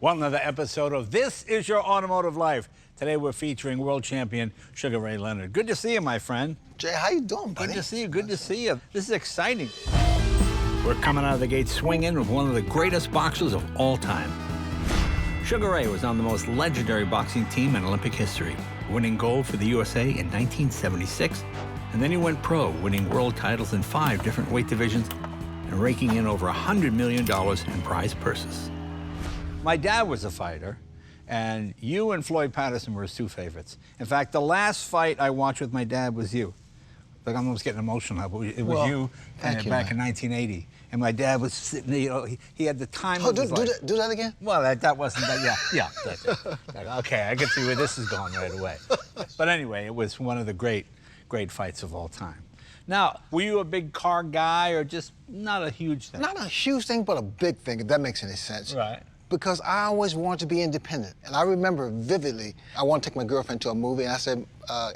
One another episode of This Is Your Automotive Life. Today we're featuring world champion Sugar Ray Leonard. Good to see you, my friend. Jay, how you doing, buddy? Good to see you. Good to see you. This is exciting. We're coming out of the gate swinging with one of the greatest boxers of all time. Sugar Ray was on the most legendary boxing team in Olympic history, winning gold for the USA in 1976. And then he went pro, winning world titles in 5 different weight divisions and raking in over $100 million in prize purses. My dad was a fighter, and you and Floyd Patterson were his 2 favorites. In fact, the last fight I watched with my dad was you. Like, I'm almost getting emotional now, but it was you back in 1980. And my dad was sitting there, you know, he had the time of his life. Do that again? Well, that wasn't that, yeah, that's it. Okay, I can see where this is going right away. But anyway, it was one of the great fights of all time. Now, were you a big car guy or just not a huge thing? Not a huge thing, but a big thing, if that makes any sense. Right. Because I always wanted to be independent. And I remember vividly, I wanted to take my girlfriend to a movie, and I said,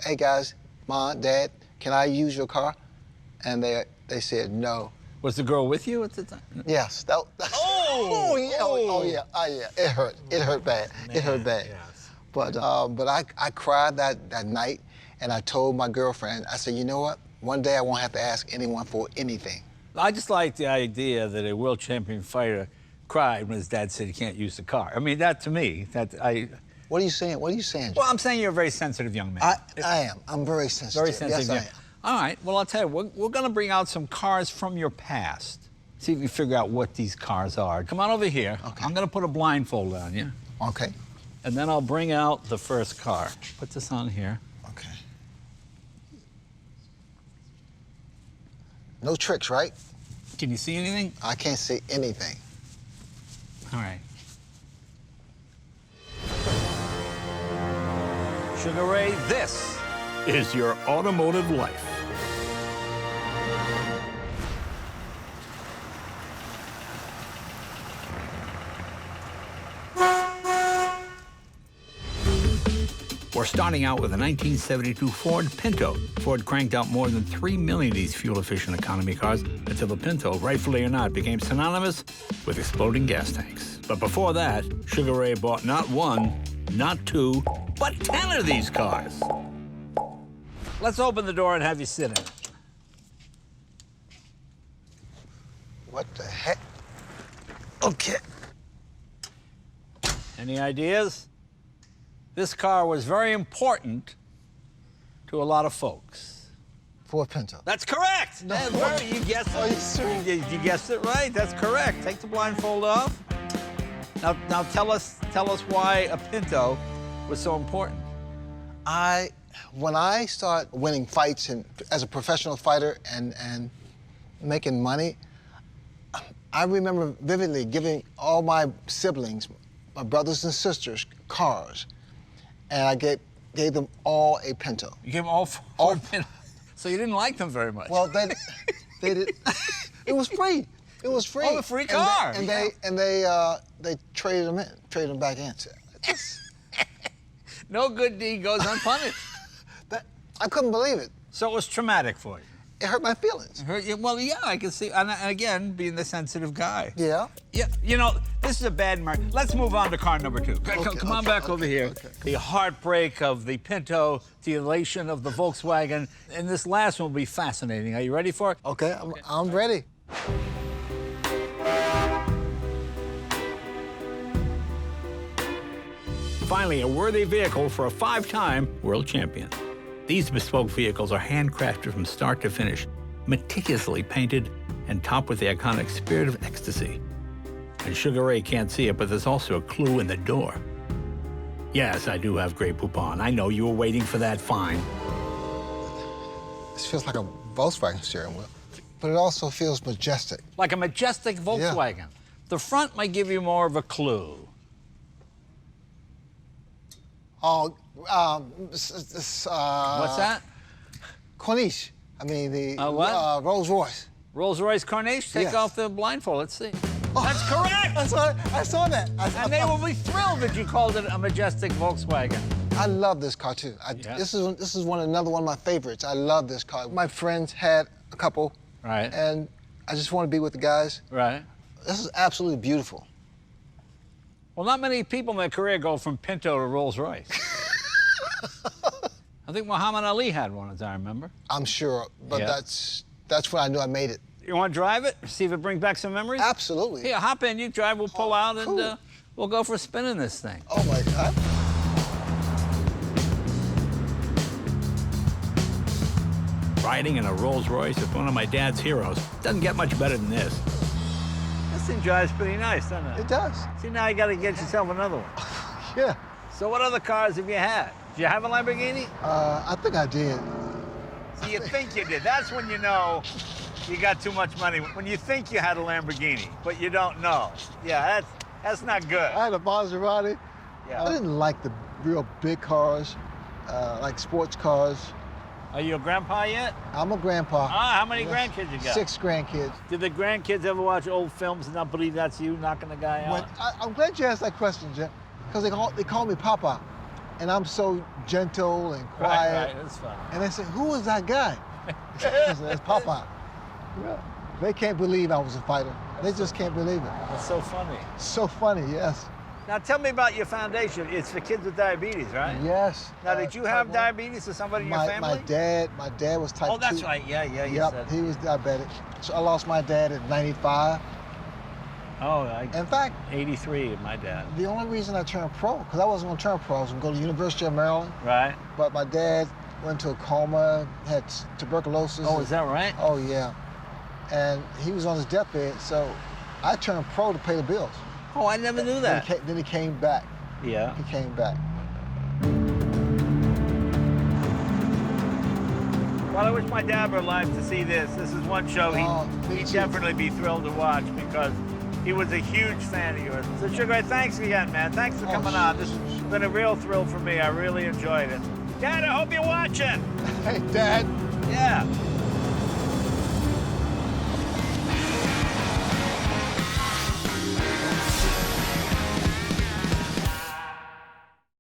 hey guys, Mom, Dad, can I use your car? And they said no. Was the girl with you at the time? Yes. Oh, yeah. It hurt. It hurt bad. Man, it hurt bad. Yes. But I cried that night, and I told my girlfriend, I said, you know what? One day I won't have to ask anyone for anything. I just like the idea that a world champion fighter cried when his dad said he can't use the car. I mean, that to me, What are you saying? What are you saying, Jay? Well, I'm saying you're a very sensitive young man. I am. I'm very sensitive. Very sensitive. Yes, I am. All right. Well, I'll tell you, we're going to bring out some cars from your past. See if we figure out what these cars are. Come on over here. Okay. I'm going to put a blindfold on you. Okay. And then I'll bring out the first car. Put this on here. Okay. No tricks, right? Can you see anything? I can't see anything. All right. Sugar Ray, this is your automotive life. We're starting out with a 1972 Ford Pinto. Ford cranked out more than 3 million of these fuel-efficient economy cars until the Pinto, rightfully or not, became synonymous with exploding gas tanks. But before that, Sugar Ray bought not 1, not 2, but 10 of these cars. Let's open the door and have you sit in it. What the heck? Okay. Any ideas? This car was very important to a lot of folks. Ford Pinto. That's correct. No. You guessed it. Are you serious? You guessed it right. That's correct. Take the blindfold off. Now tell us why a Pinto was so important. When I started winning fights and as a professional fighter and making money, I remember vividly giving all my siblings, my brothers and sisters, cars. And I gave them all a Pinto. You gave them all Ford Pinto. So you didn't like them very much. Well, they did. It was free. It was free. Oh, a free car. And they traded them back in. No good deed goes unpunished. I couldn't believe it. So it was traumatic for you. It hurt my feelings. It hurt you? Well, yeah, I can see. And again, being the sensitive guy. Yeah. Yeah, you know, this is a bad mark. Let's move on to car number 2. Come on back over here. Okay. The heartbreak of the Pinto, the elation of the Volkswagen, and this last one will be fascinating. Are you ready for it? Okay, I'm ready. Finally, a worthy vehicle for a 5-time world champion. These bespoke vehicles are handcrafted from start to finish, meticulously painted and topped with the iconic Spirit of Ecstasy. And Sugar Ray can't see it, but there's also a clue in the door. Yes, I do have Grey Poupon. I know you were waiting for that fine. This feels like a Volkswagen steering wheel, but it also feels majestic. Like a majestic Volkswagen. Yeah. The front might give you more of a clue. Oh, What's that? Corniche. I mean, the what? Rolls Royce. Rolls-Royce Corniche? Take Yes. off the blindfold. Let's see. Oh, That's correct! I saw that. And they will be thrilled that you called it a majestic Volkswagen. I love this car too. Yeah. This is another one of my favorites. I love this car. My friends had a couple, Right. and I just want to be with the guys. Right. This is absolutely beautiful. Well, not many people in their career go from Pinto to Rolls Royce. I think Muhammad Ali had one, as I remember. I'm sure, but Yeah. that's when I knew I made it. You want to drive it? See if it brings back some memories? Absolutely. Here, hop in, you drive, we'll pull out, cool. and we'll go for a spin in this thing. Oh my God. Riding in a Rolls Royce with one of my dad's heroes doesn't get much better than this. This thing drives pretty nice, doesn't it? It does. See, now you got to get yourself another one. Yeah. So what other cars have you had? Did you have a Lamborghini? I think I did. So you think you did. That's when you know you got too much money. When you think you had a Lamborghini, but you don't know. Yeah, that's not good. I had a Maserati. Yeah. I didn't like the real big cars, like sports cars. Are you a grandpa yet? I'm a grandpa. Ah, how many grandkids you got? 6 grandkids. Did the grandkids ever watch old films and not believe that's you knocking the guy out? I'm glad you asked that question, Jim, because they call me Papa, and I'm so gentle and quiet. Right, that's fun. And they said, "Who is that guy?" I said, "It's Papa." Yeah. They can't believe I was a fighter. They just can't believe it. That's so funny. So funny, yes. Now tell me about your foundation. It's for kids with diabetes, right? Yes. Now, did you have diabetes or somebody in your family? My dad was type 2. Oh, that's right. Yeah, you Yep, said. he was diabetic. So I lost my dad at 95. Oh, In fact, 83, my dad. the only reason I turned pro, because I wasn't going to turn pro, I was going to go to the University of Maryland. Right. But my dad went into a coma, had tuberculosis. Oh, is that right? Oh, yeah. And he was on his deathbed, so I turned pro to pay the bills. Oh, I never knew that. Then he came back. Yeah. He came back. Well, I wish my dad were alive to see this. This is one show he'd definitely be thrilled to watch because he was a huge fan of yours. So, Sugar Ray, thanks again, man. Thanks for coming on. This has been a real thrill for me. I really enjoyed it. Dad, I hope you're watching. Hey, Dad. Yeah.